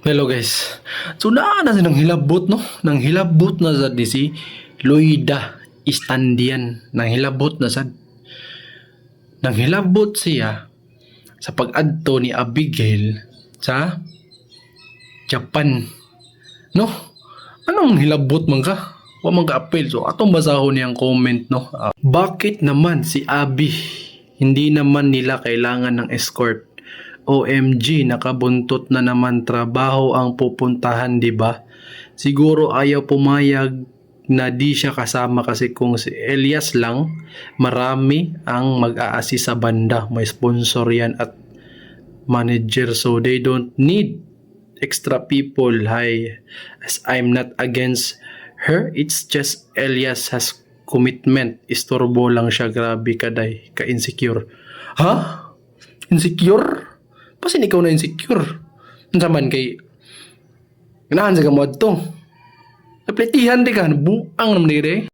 Hello guys. So na nang hilabot no, nang hilabot na sad ni si Loida Istandian, nang hilabot na sad. Nang hilabot siya sa pag-adto ni Abigail sa Japan. No? Anong hilabot man ka? Wa man ka appeal. So atong basahon niyang comment no. Bakit naman si Abi hindi naman nila kailangan ng escort? OMG, nakabuntot na naman, trabaho ang pupuntahan, di ba? Siguro ayaw pumayag na di siya kasama kasi kung si Elias lang, marami ang mag-a-assist sa banda. May sponsor yan at manager, so they don't need extra people. Hi, as I'm not against her, it's just Elias has commitment. Istorbo lang siya, grabe kaday, ka-insecure. Ha? Insecure? Pasin ikaw na insecure. Ano man kay ganahan sa gamod to. Napletihan di ka, buang naman dire.